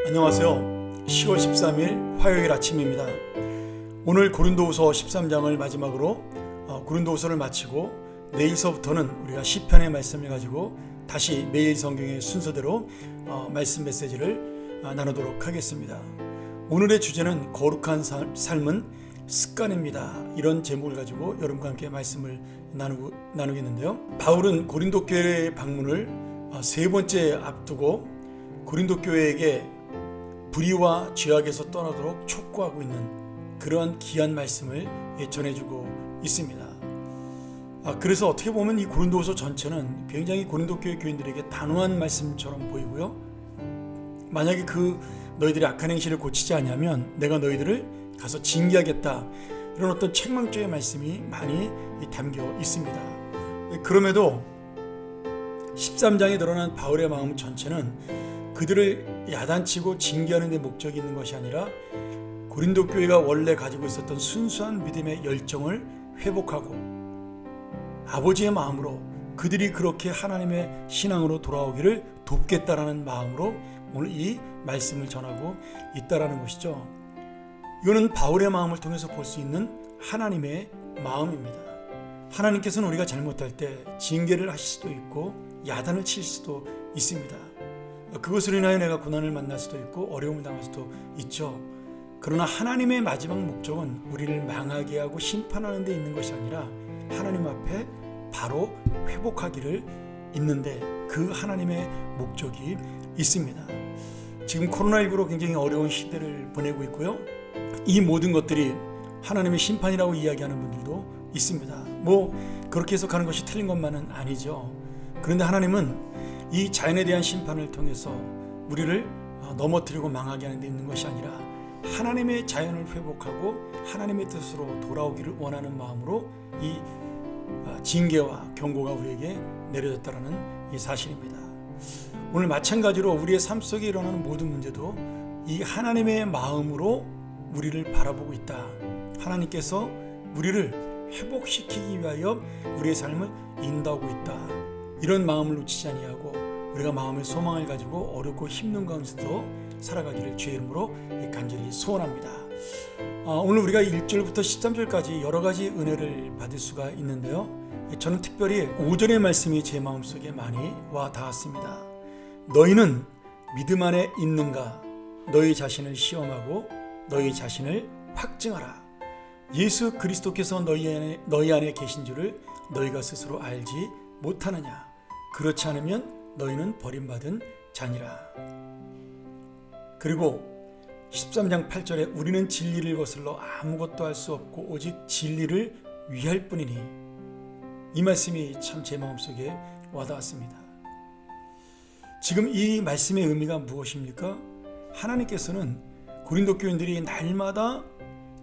안녕하세요. 10월 13일 화요일 아침입니다. 오늘 고린도후서 13장을 마지막으로 고린도후서를 마치고 내일서부터는 우리가 시편의 말씀을 가지고 다시 매일 성경의 순서대로 말씀 메시지를 나누도록 하겠습니다. 오늘의 주제는 거룩한 삶은 습관입니다. 이런 제목을 가지고 여러분과 함께 말씀을 나누겠는데요. 바울은 고린도 교회의 방문을 세 번째 앞두고 고린도 교회에게 불의와 죄악에서 떠나도록 촉구하고 있는 그러한 귀한 말씀을 전해주고 있습니다. 그래서 어떻게 보면 이 고린도후서 전체는 굉장히 고린도 교회 교인들에게 단호한 말씀처럼 보이고요. 만약에 너희들이 악한 행실을 고치지 않으면 내가 너희들을 가서 징계하겠다, 이런 어떤 책망조의 말씀이 많이 담겨 있습니다. 그럼에도 13장에 드러난 바울의 마음 전체는 그들을 야단치고 징계하는 데 목적이 있는 것이 아니라 고린도 교회가 원래 가지고 있었던 순수한 믿음의 열정을 회복하고 아버지의 마음으로 그들이 그렇게 하나님의 신앙으로 돌아오기를 돕겠다라는 마음으로 오늘 이 말씀을 전하고 있다라는 것이죠. 이거는 바울의 마음을 통해서 볼 수 있는 하나님의 마음입니다. 하나님께서는 우리가 잘못할 때 징계를 하실 수도 있고 야단을 칠 수도 있습니다. 그것으로 인하여 내가 고난을 만날 수도 있고 어려움을 당할 수도 있죠. 그러나 하나님의 마지막 목적은 우리를 망하게 하고 심판하는 데 있는 것이 아니라 하나님 앞에 바로 회복하기를 있는데 그 하나님의 목적이 있습니다. 지금 코로나19로 굉장히 어려운 시대를 보내고 있고요. 이 모든 것들이 하나님의 심판이라고 이야기하는 분들도 있습니다. 그렇게 해석하는 것이 틀린 것만은 아니죠. 그런데 하나님은 이 자연에 대한 심판을 통해서 우리를 넘어뜨리고 망하게 하는 데 있는 것이 아니라 하나님의 자연을 회복하고 하나님의 뜻으로 돌아오기를 원하는 마음으로 이 징계와 경고가 우리에게 내려졌다는 이 사실입니다. 오늘 마찬가지로 우리의 삶 속에 일어나는 모든 문제도 이 하나님의 마음으로 우리를 바라보고 있다. 하나님께서 우리를 회복시키기 위하여 우리의 삶을 인도하고 있다. 이런 마음을 놓치지 아니하고 우리가 마음의 소망을 가지고 어렵고 힘든 가운데서도 살아가기를 주의 이름으로 간절히 소원합니다. 오늘 우리가 1절부터 13절까지 여러 가지 은혜를 받을 수가 있는데요. 저는 특별히 5절의 말씀이 제 마음속에 많이 와 닿았습니다. 너희는 믿음 안에 있는가? 너희 자신을 시험하고 너희 자신을 확증하라. 예수 그리스도께서 너희 안에 계신 줄을 너희가 스스로 알지 못하느냐? 그렇지 않으면 너희는 버림받은 자니라. 그리고 13장 8절에 우리는 진리를 거슬러 아무것도 할 수 없고 오직 진리를 위할 뿐이니, 이 말씀이 참 제 마음속에 와닿았습니다. 지금 이 말씀의 의미가 무엇입니까? 하나님께서는 고린도 교인들이 날마다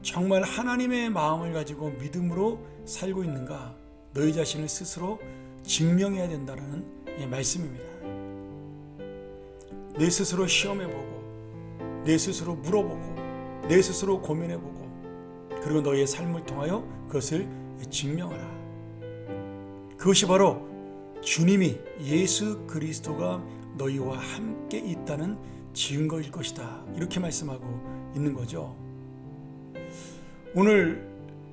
정말 하나님의 마음을 가지고 믿음으로 살고 있는가, 너희 자신을 스스로 증명해야 된다는 말씀입니다. 내 스스로 시험해보고 내 스스로 물어보고 내 스스로 고민해보고 그리고 너희의 삶을 통하여 그것을 증명하라. 그것이 바로 주님이 예수 그리스도가 너희와 함께 있다는 증거일 것이다. 이렇게 말씀하고 있는 거죠. 오늘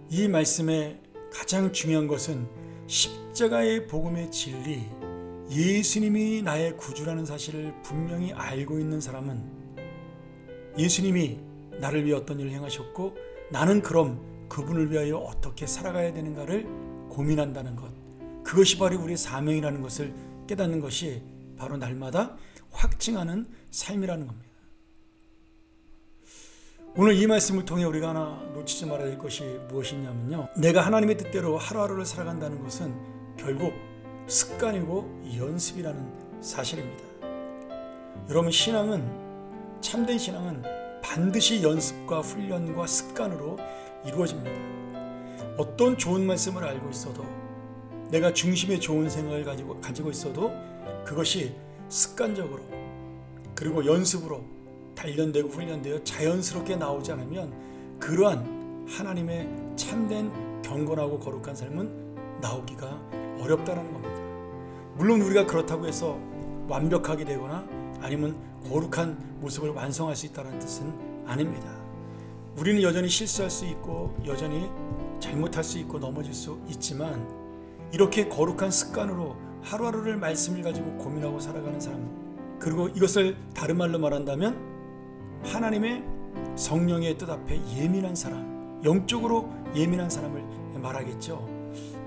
이 말씀의 가장 중요한 것은 십자가의 복음의 진리, 예수님이 나의 구주라는 사실을 분명히 알고 있는 사람은 예수님이 나를 위해 어떤 일을 행하셨고 나는 그럼 그분을 위하여 어떻게 살아가야 되는가를 고민한다는 것, 그것이 바로 우리의 사명이라는 것을 깨닫는 것이 바로 날마다 확증하는 삶이라는 겁니다. 오늘 이 말씀을 통해 우리가 하나 놓치지 말아야 될 것이 무엇이냐면요, 내가 하나님의 뜻대로 하루하루를 살아간다는 것은 결국 습관이고 연습이라는 사실입니다. 여러분, 참된 신앙은 반드시 연습과 훈련과 습관으로 이루어집니다. 어떤 좋은 말씀을 알고 있어도, 내가 중심의 좋은 생각을 가지고 있어도 그것이 습관적으로 그리고 연습으로 단련되고 훈련되어 자연스럽게 나오지 않으면 그러한 하나님의 참된 경건하고 거룩한 삶은 나오기가 어렵다는 겁니다. 물론 우리가 그렇다고 해서 완벽하게 되거나 아니면 거룩한 모습을 완성할 수 있다는 뜻은 아닙니다. 우리는 여전히 실수할 수 있고 여전히 잘못할 수 있고 넘어질 수 있지만 이렇게 거룩한 습관으로 하루하루를 말씀을 가지고 고민하고 살아가는 사람, 그리고 이것을 다른 말로 말한다면 하나님의 성령의 뜻 앞에 예민한 사람, 영적으로 예민한 사람을 말하겠죠.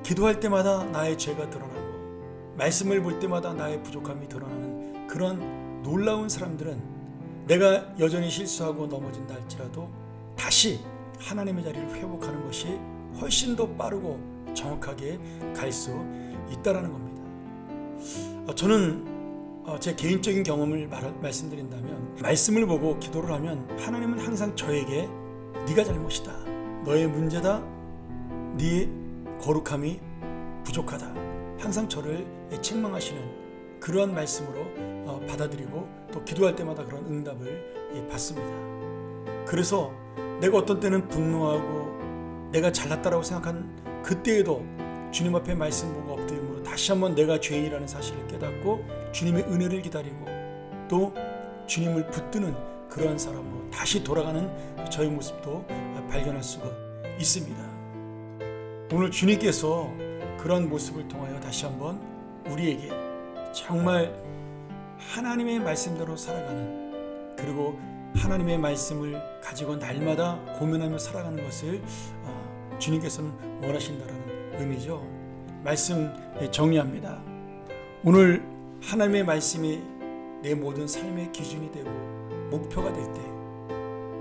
기도할 때마다 나의 죄가 드러나고 말씀을 볼 때마다 나의 부족함이 드러나는 그런 놀라운 사람들은 내가 여전히 실수하고 넘어진다 할지라도 다시 하나님의 자리를 회복하는 것이 훨씬 더 빠르고 정확하게 갈 수 있다는 겁니다. 저는 제 개인적인 경험을 말씀드린다면 말씀을 보고 기도를 하면 하나님은 항상 저에게 네가 잘못이다, 너의 문제다, 네 거룩함이 부족하다, 항상 저를 책망하시는 그러한 말씀으로 받아들이고 또 기도할 때마다 그런 응답을 받습니다. 그래서 내가 어떤 때는 분노하고 내가 잘났다라고 생각한 그때에도 주님 앞에 말씀 보고 엎드림으로 다시 한번 내가 죄인이라는 사실을 깨닫고 주님의 은혜를 기다리고 또 주님을 붙드는 그러한 사람으로 다시 돌아가는 저의 모습도 발견할 수가 있습니다. 오늘 주님께서 그런 모습을 통하여 다시 한번 우리에게 정말 하나님의 말씀대로 살아가는, 그리고 하나님의 말씀을 가지고 날마다 고민하며 살아가는 것을 주님께서는 원하신다는 의미죠. 말씀 정리합니다. 오늘 하나님의 말씀이 내 모든 삶의 기준이 되고 목표가 될 때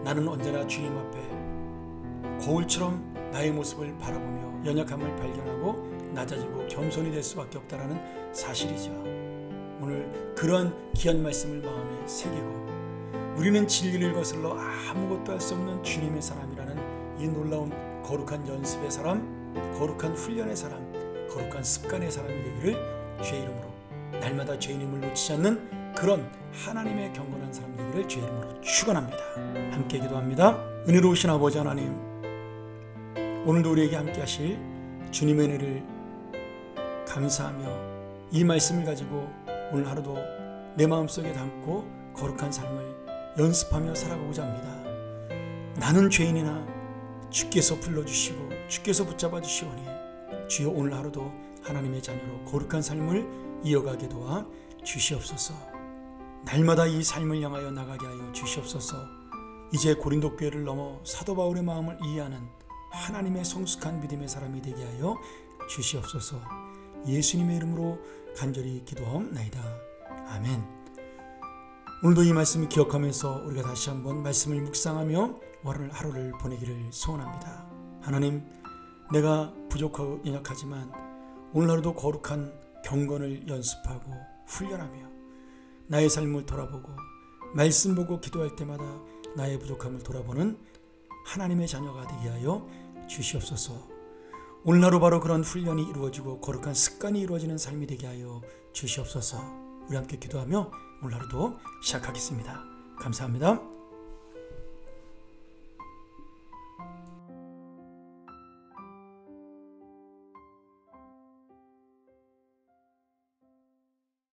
나는 언제나 주님 앞에 거울처럼 나의 모습을 바라보며 연약함을 발견하고 낮아지고 겸손이 될 수밖에 없다는 사실이죠. 오늘 그러한 귀한 말씀을 마음에 새기고 우리는 진리를 거슬러 아무것도 할 수 없는 주님의 사람이라는 이 놀라운 거룩한 연습의 사람, 거룩한 훈련의 사람, 거룩한 습관의 사람이 되기를 주의 이름으로, 날마다 죄인임을 놓치지 않는 그런 하나님의 경건한 사람 되기를 주의 이름으로 축원합니다. 함께 기도합니다. 은혜로우신 아버지 하나님, 오늘도 우리에게 함께 하실 주님의 은혜를 감사하며 이 말씀을 가지고 오늘 하루도 내 마음속에 담고 거룩한 삶을 연습하며 살아가고자 합니다. 나는 죄인이나 주께서 불러주시고 주께서 붙잡아 주시오니 주여 오늘 하루도 하나님의 자녀로 거룩한 삶을 이어가게 도와 주시옵소서. 날마다 이 삶을 향하여 나가게 하여 주시옵소서. 이제 고린도 교회를 넘어 사도 바울의 마음을 이해하는 하나님의 성숙한 믿음의 사람이 되게 하여 주시옵소서. 예수님의 이름으로 간절히 기도하옵나이다. 아멘. 오늘도 이 말씀을 기억하면서 우리가 다시 한번 말씀을 묵상하며 오늘 하루를 보내기를 소원합니다. 하나님, 내가 부족하고 연약하지만 오늘 하루도 거룩한 경건을 연습하고 훈련하며 나의 삶을 돌아보고 말씀 보고 기도할 때마다 나의 부족함을 돌아보는 하나님의 자녀가 되게 하여 주시옵소서. 오늘 하루 바로 그런 훈련이 이루어지고 거룩한 습관이 이루어지는 삶이 되게 하여 주시옵소서. 우리 함께 기도하며 오늘 하루도 시작하겠습니다. 감사합니다.